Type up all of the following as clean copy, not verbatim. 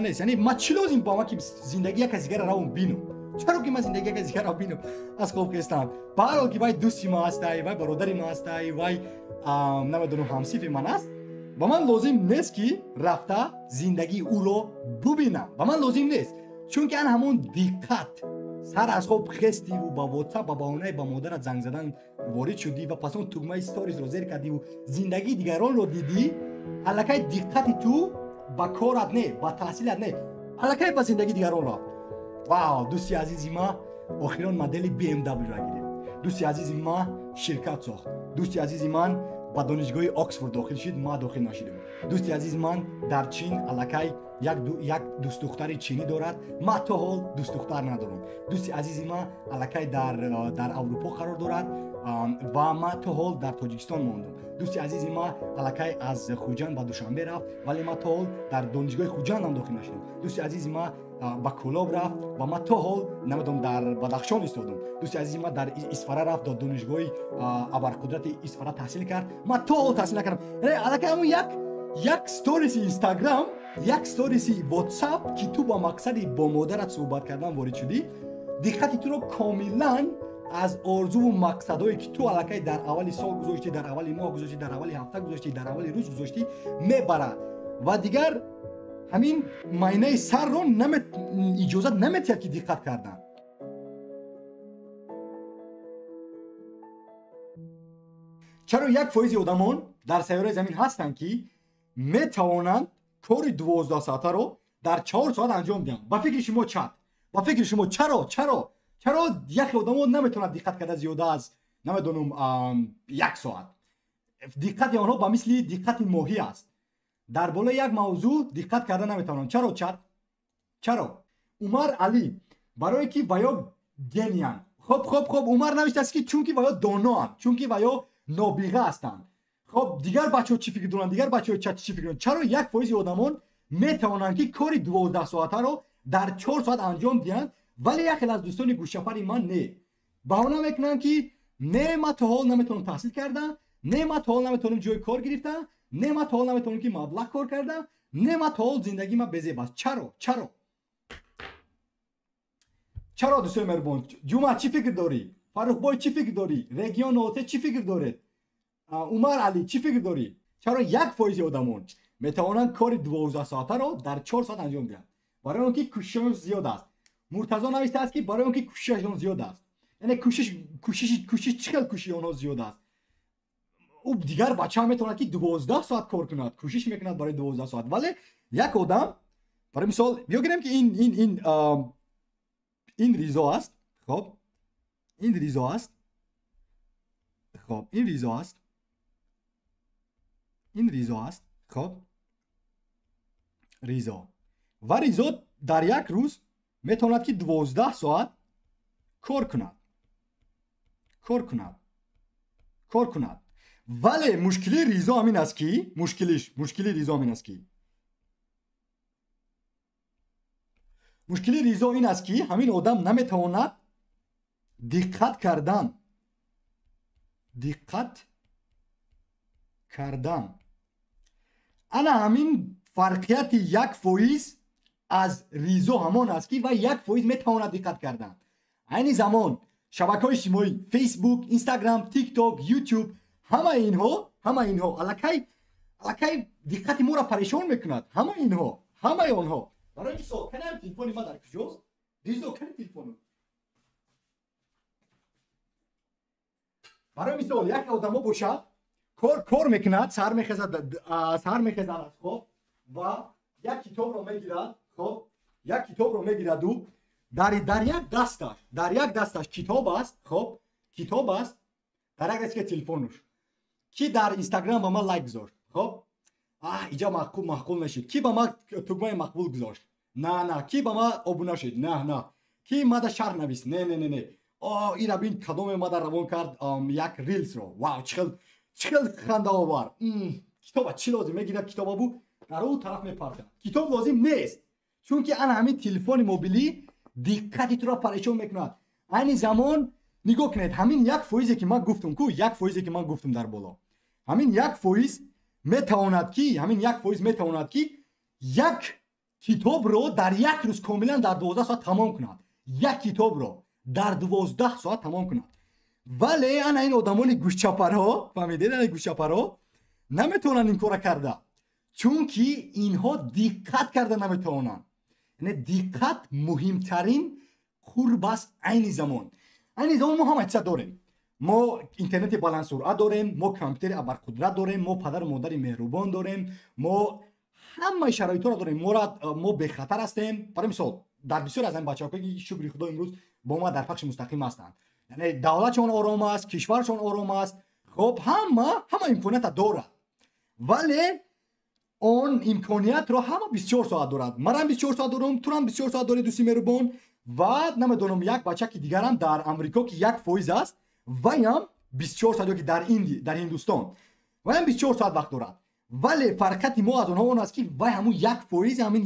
نیست. یعنی ما چی لازم با ما که زندگی کسی دیگر را بینم؟ چرا که ما زندگی کسی دیگر را بینم از خوب هستم؟ برای که وای دوستی ما هستی، وای برادری ما هستی، وای نمیدونم همسیف من است. با من لازم نیست که رفته زندگی او رو ببینم. با من لازم نیست. چون که همون دقت سر از خوب خستی و با واتساپ با بهونه با مادرت زنگ زدن وارد شدی و پس اون توگمه استوریز رو زیر کردی و زندگی دیگران رو دیدی، الکی دقت تو با کارت نه، با تحصیلت نه، الکی با زندگی دیگران را. واو، دوستی عزیزی ما اخیرا مدل BMW را گرفت. دوستی عزیزی ما شرکت ساخت. دوستی عزیزی من با دانشگاه آکسفورد داخل شد، ما داخل نشدیم. دوستی عزیز من در چین الکی یک دوست دختر چینی دارد، ما تا حال دوست دختر ندارم. دوستی عزیز ما الکی در اروپا قرار دارد و ما تا حال در تاجیکستان ماندم. دوستی عزیز ما الکی از خوجند به دوشنبه رفت ولی ما تا حال در دانشگاه خوجند هم داخل نشدم. دوستی عزیز ما با کلاب رفت و ما تا حال نمیدونم در بدخشان ایستادم. دوستی عزیز ما در اصفهان رفت، در دانشگاه ابرقدرت اصفهان تحصیل کرد، ما تا حال تحصیل نکردم. یعنی الکی همون یک استوریز اینستاگرام، یک استوریز واتساپ که تو با مقصد با مادرت صحبت کردن وارد شدی، دقت تو رو کاملا از آرزو و مقصدایی که تو الکی در اول سال گذاشتی، در اول ماه گذاشتی، در اول هفته گذاشتی، در اول روز گذاشتی میبرد و دیگر همین معنی سر رو اجازه نمیتید که دقت کردن. چرا یک فایز آدمان در سیاره زمین هستن که میتوانند کار 12 ساعته رو در 4 ساعت انجام دهند؟ با فکر شما چت، با فکر شما چرا یک آدم نمیتونه دقت کرده زیاده از نمیدونم 1 ساعت؟ دقت آنها با مثل دقت ماهی است. در بالای یک موضوع دقت کرده نمیتونن. چرا چت؟ چرا؟ عمر علی برای که ویا گنیان. خب عمر نوشته است که چون که ویا دانا، چون که ویا نابیغه هستند. خب دیگر بچه‌ها چی فکر دارن؟ دیگر بچه‌ها چی فکر دارن؟ چرا یک فایز آدمان میتونن که کاری 12 ساعته رو در 4 ساعت انجام دهند ولی یک از دوستان گوشه‌پری من نه؟ بهانه میکنن که نه ما تا حال نمیتونم تحصیل کردم، نه ما تا حال نمیتونم جای کار گرفتم، نه ما تا حال نمیتونم که مبلغ کار کردم، نه ما تا حال زندگی ما بزیب است. چرا دوستان مهربان؟ جمعه چی فکر داری؟ فرخ بای چی فکر داری؟ رگیان آته چی فکر داره؟ عمر علی چی فکر داری؟ چرا یک فایز آدمان میتوانند کار 12 ساعته رو در 4 ساعت انجام دهند؟ برای اون که کوشش زیاد است. مرتضی نوشته است که برای اون که کوشششون زیاد است. یعنی کوشش چقدر کوشش اونها زیاد است. او دیگر بچه هم میتونه که 12 ساعت کار کند، کوشش میکند برای 12 ساعت. ولی یک آدم برای مثال بگیریم که این ریزا است. خب این ریزا است. خب این ریزا است. این ریزا است. خب ریزا و ریزا در یک روز میتواند که 12 ساعت کار کند. ولی مشکلی ریزا همین است که مشکلی ریزا این است که همین آدم نمیتواند دقت کردن. انا همین فرقیت یک فایز از ریزا همان است که و یک فایز میتواند دقت کردن. این زمان شبکه‌های اجتماعی، فیسبوک، اینستاگرام، تیک تاک، یوتیوب، همه اینها الکی دقت ما را پریشان میکند. همه آنها. برای مثال کنم تلفن ما در کجاست؟ ریزا کنم تلفن. برای مثال یک آدم باشد کار میکند، سر میخزد از خواب و یک کتاب رو میگیرد. خب یک کتاب رو میگیرد و در یک دستش کتاب است. خب کتاب است، در یک دستش تلفنش کی در اینستاگرام با ما لایک گذاشت. خب اینجا مقبول نشد، کی با ما توگمه مقبول گذاشت، نه کی با ما ابونه شد، نه کی ما در شرح نویس، نه این را بین کدام ما در روان کرد یک ریلز رو. واو چقدر خنده آور. کتاب چی لازم؟ میگیرد کتاب بو در اون طرف میپرد. کتاب لازم نیست چون که همین تلفن موبیلی دقتی تو را پریشان میکند. این زمان نگاه کنید، همین یک فایزی که من گفتم در بالا، همین یک فایز میتواند که یک китобро дар як рӯз комилан дар 12 соат тамом кунад. Як китобро дар 12 соат тамом кунад. вале ана ин одамони гӯшчапарҳо, фаҳмидед, ана гӯшчапарҳо наметавонанд ин кора карда, чунки инҳо диққат карда наметавонанд. яъне диққат муҳимтарин қурб аст. айни замон мо ҳама чиза дорем. мо интернети баландсуръат дорем, мо компютери абарқудрат дорем, мо падару модари меҳрубон дорем, мо ҳамаи шароитҳоро дорем. мо бехатар ҳастем. барои мисол дар бисёре аз ин бачаҳо ки шукри худо имрӯз бо ма дар пахши мустақим ҳастанд, яъне давлатшон ором аст, кишваршон ором аст, хоб ҳама имконията дорад, вале он имкониятро ҳама 24 соат дорад. манам 24 соат дорам, тунам 24 соат доред, дӯсти меҳрубон. ва намедонам як бача ки дигарам дар амрико ки 1% аст, ваям 24 соат, ёки дар дар ҳиндустон ваям 24 соат вақт дорад. вале фарқати мо аз онҳо он аст ки вай ҳамун 1%, ҳамин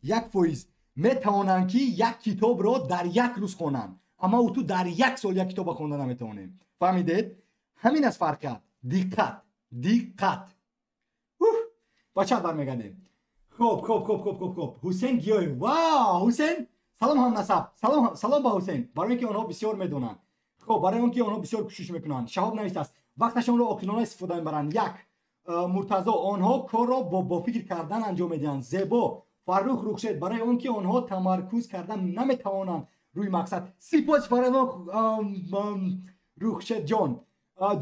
1% метавонанд ки як китобро дар як рӯз хонанд, аммо ту дар як сол як китобро хонда наметавонем. фаҳмидед? ҳамин аст фарқат. диққат. бача бармегардем. хоб ҳусейн гиёев. вау, ҳусейн, салом ҳамнасаб. салом ба ҳусейн. барои ки онҳо бисёр медонанд. хоб, барои он ки онҳо бисёр кӯшиш мекунанд. шаҳоб навистааст вақташонро оқилона истифода мебаранд. як муртазо, онҳо корро бо фикр кардан анҷом медиҳанд. зебо, фаррух рухшед, барои он ки онҳо тамаркуз кардан наметавонанд рӯи мақсад. сипоси фаррух рухшед ҷон.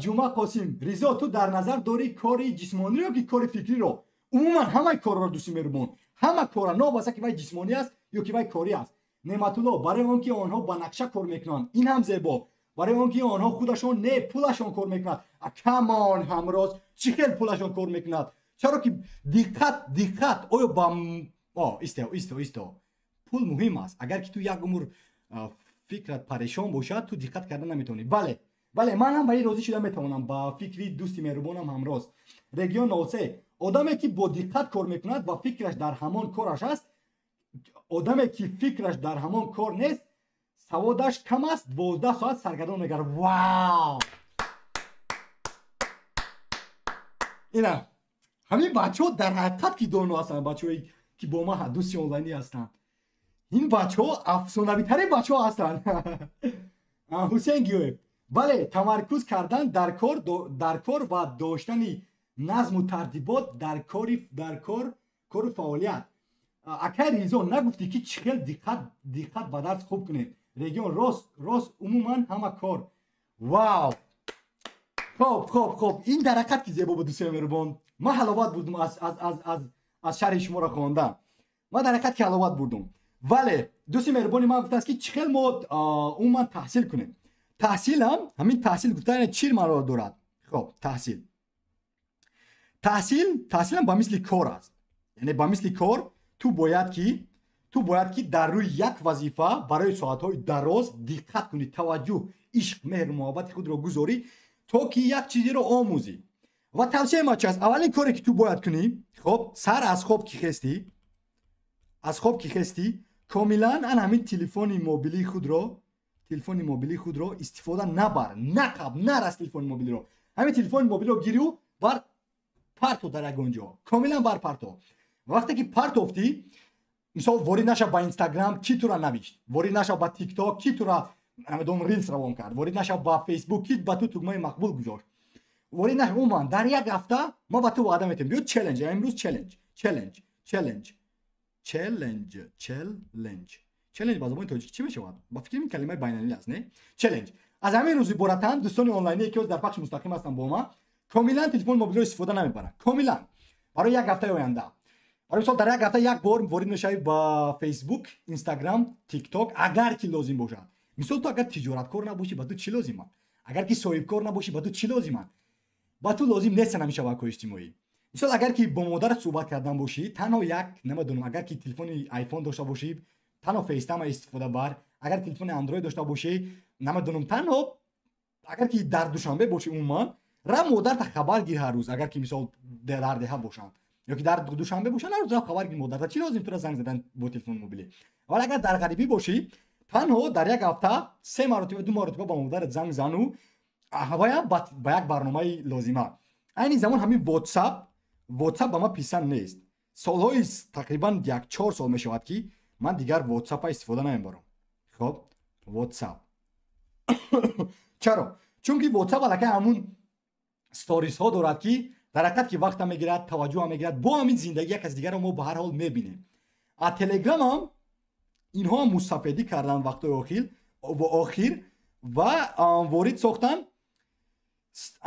ҷума қосим, ризо, ту дар назар дорӣ кори ҷисмониро ки кори фикриро? умуман ҳамаи корро дӯсти меҳрубон, ҳама кора, нобаста ки вай ҷисмонӣ аст ё ки вай корӣ аст. неъматулло, барои он ки онҳо ба нақша кор мекунанд, ин ҳам зебо. барои он ки онҳо худашон не пулашон кор мекунад. камон ҳамроз чӣ хел пулашон кор мекунад? чаро ки диққат оё ба исто пул муҳим аст. агар ки ту як умр фикрат парешон бошад, ту диққат карда наметавонӣ. бале ман ҳам ба ин розӣ шуда метавонам ба фикри дӯсти меҳрубонам ҳамроз. регион 03, одаме ки бо диққат кор мекунад ва фикраш дар ҳамон кораш аст, одаме ки фикраш дар ҳамон кор нест, саводаш кам аст, 12 соат саргардон мегардад. вау, ина ҳамин бачаҳо дар ҳақиқат ки доно ҳастанд, бачаҳое ки бо ман дӯсти онлайнӣ ҳастанд. ин бачаҳо афсонавитарин бачаҳо ҳастанд. ҳусейн гиёев, бале тамаркуз кардан дар кор ва доштани назму тартибот дар кору фаъолият. акай ризо, нагуфтӣ ки чӣ хел диққат ба дарс хуб кунем. регион рост умуман ҳама кор. вау, хоб, ин дар ҳақиқат ки зебо буд, дӯстони меҳрубон. ман ҳаловат будам аз шарҳи шуморо хондан. ман дар ҳақиқат ки ҳаловат будам. вале дӯсти меҳрубони ман гуфтааст ки чӣ хел мо умуман таҳсил кунем. таҳсилам, ҳамин таҳсил гуфтан чӣ маъно дорад? хоб, таҳсилам ба мисли кор аст. яъне ба мисли кор ту бояд ки дар рӯи як вазифа барои соатҳои дароз диққат кунӣ, таваҷҷӯҳ, ишқ, меҳру муҳаббати худро гузорӣ, то ки як чизеро омӯзӣ. ва тавсияи ман чӣ аст? аввалин коре ки ту бояд кунӣ, хоб, сар аз хоб ки хестӣ, комилан ан ҳамин телефони мобилии худро истифода набар, нарас телефони мобилиро. ҳамин телефони мобилиро гирию бар парто дар ягон ҷо, комилан бар парто. вақте ки партофтӣ, мисол ворид наша ба инстаграм, ки тура навишт, ворид наша ба тикток, ки тура намедонам рилс равон кард, ворид наша ба фейсбук, ки ба ту тугмаи мақбул гузошт, ворид наша. умуман дар як ҳафта ма ба ту ваъда метем, биё челленж, имрӯз челленж ба забони тоҷикӣ чӣ мешавад? ба фикр ин калимаи байналмилалӣ аст, не? челленж. аз ҳамин рӯзи иборатанд дӯстони онлайние ки дар пахши мустақим ҳастанд бо ма, комилан телефони мобилиро истифода намебаранд. комилан барои як ҳафтаи оянда. барои мисол дар як ҳафта як бор ворид мешавӣ ба фейсбук, инстаграм, тикток, агар ки лозим бошад. мисол ту агар тиҷораткор набошӣ, ба ту чӣ лозимад? агар ки соҳибкор набошӣ, ба ту чӣ лозимад? ба ту лозим нест ҳамин шабакаҳои иҷтимоӣ. мисол агар ки бо модарат суҳбат кардан бошӣ, танҳо як намедонам, агар ки телефони айфон дошта бошӣ, танҳо фейстайм истифода бар. агар телефони андроид дошта бошӣ, намедонам, танҳо агар ки дар душанбе бошӣ, умуман ра модарта хабар гир ҳар рӯз. агар ки мисол дар деҳа бошанд ёки дар душанбе бошанд, ҳар рӯз ра хабар гир модарта. чӣ лозим тура занг задан бо телефони мобилӣ? вале агар дар ғарибӣ бошӣ, танҳо дар як ҳафта 3 маротиба 2 маротиба ба модарат занг зану ҳавая ба як барномаи лозима. айни замон ҳамин WhatsApp ба ма писанд нест. солҳои тақрибан 1-4 сол мешавад ки ман дигар WhatsApp истифода намебарам. хоб WhatsApp чаро? чунки WhatsApp аллакай ҳамун сторисҳо дорад ки дар ҳақиқат ки вақтам мегирад, таваҷҷӯҳам мегирад, бо ҳамин зиндагӣ як аз дигарро мо ба ҳар ҳол мебинем. А Telegram ҳам инҳо ҳам мусафедӣ кардан вақтҳои охир ва ворид сохтан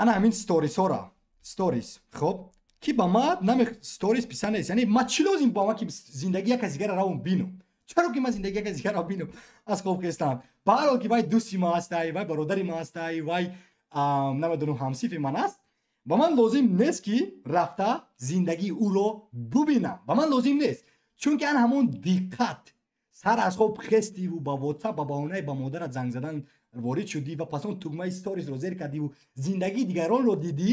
ана ҳамин сторисҳоро. Сторис хоб ки ба ман наме сторис писар нест. Яъне ма чӣ лозим ба ман ки зиндагӣ як аз дигарро равон бинам? чаро ки ман зиндагӣ як аз дигарро бинам? Аз хоб хестам. Ба ҳар ҳол ки вай дӯсти ман ҳастай, вай бародари ман ҳастай, вай намедонам ҳамсифи ман аст, ба ман лозим нест ки рафта зиндагии ӯро бубинам. Ба ман лозим нест. чунки ан ҳамон диққат сар аз хоб хестиву ба WhatsApp ба баҳонаи ба модарат занг задан ворид шудӣ ва пас он тугмаи сторисро зер кардиву зиндагии дигаронро дидӣ,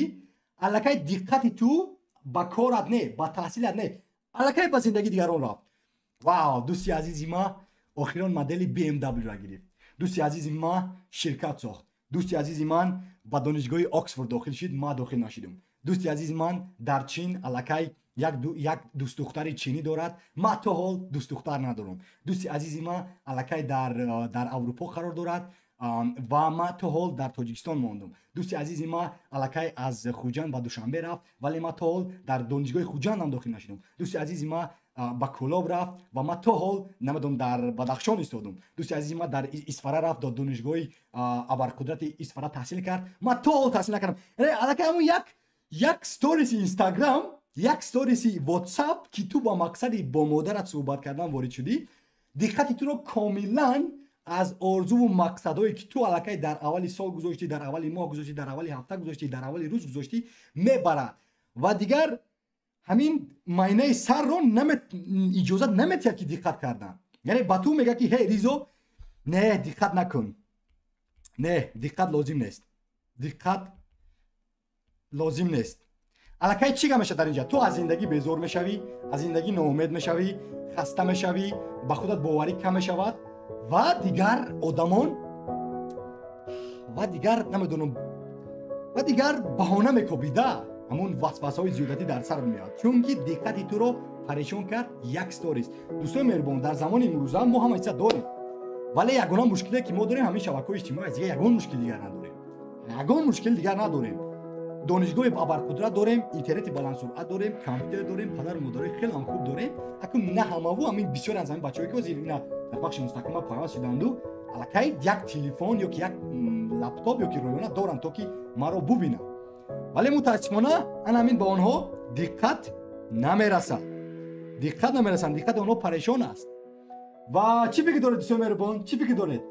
аллакай диққати ту ба корат не, ба таҳсилат не, аллакай ба зиндагии дигарон рафт. Вау, дӯсти азизи ма охирон модели BMW-ро гирифт. дӯсти азизи ма ширкат сохт. дӯсти азизи ман ба донишгоҳи Оксфорд дохил шид, ма дохил нашидам. дӯсти азизи ман дар Чин аллакай як дӯстдухтари чинӣ дорад, ма то ҳол дӯстдухтар надорам. дӯсти азизи ма аллакай дар Аврупо қарор дорад ва ма то ҳол дар Тоҷикистон мондам. дӯсти азизи ма аллакай аз Хуҷанд ба Душанбе рафт, вале ма то ҳол дар донишгоҳи Хуҷандам дохил нашидам. дӯсти азизи ма ба Кӯлоб рафт ва ма то ҳол намедонам дар Бадахшон истодам. дӯсти азизи ма дар Исфара рафт, дар донишгоҳи абарқудрати Исфара таҳсил кард, ма то ҳол таҳсил накардам. Аллакай ҳамон як сториси Instagram, як сториси WhatsApp ки ту ба мақсади бо модарат суҳбат кардан ворид шудӣ, диққати туро комилан аз орзуву мақсадҳое ки ту аллакай дар аввали сол гузоштӣ, дар аввали моҳ гузоштӣ, дар аввали ҳафта гузоштӣ, дар аввали рӯз гузоштӣ мебарад ва дигар ҳамин майнаи сарро иҷозат наметиҳад ки диққат кардан. яъне ба ту мегӯяд ки ҳей Ризо, не диққат накун, не диққат лозим нест, диққат лозим нест. аллакай чӣ га мешавад дар инҷа? Ту аз зиндагӣ безор мешавӣ, аз зиндагӣ ноумед мешавӣ, хаста мешавӣ, ба худат боварӣ кам мешавад ва дигар одамон ва дигар намедонам ва дигар баҳона мекобида ҳамон васвасаҳои зиёдатӣ дар сар меояд, чунки диққати туро парешон кард як сторис. дӯстони меҳрубон, дар замони имрӯза мо ҳама чиза дорем, вале ягона мушкиле ки мо дорем ҳамин шабакаҳои иҷтимоӣ аз дигар ягон мушкил дигар надорем. ягон мушкил дигар надорем. донишгоҳи абарқудрат дорем, интернети баландсуръат дорем, компютер дорем, падару модарои хеле ҳам хуб дорем. акун на ҳамаву ҳамин бисёре аз ҳамин бачаҳое ки ҳозир ина дар бахши мустақима пайваст шуданду аллакай як телефон ё ки як лаптоп ё ки роёна доранд то ки маро бубинанд, вале мутаассифона ана ҳамин ба онҳо диққат намерасад. диққати онҳо парешон аст. ва чӣ фикр доред дӯстони меҳрубон? чӣ фикр доред?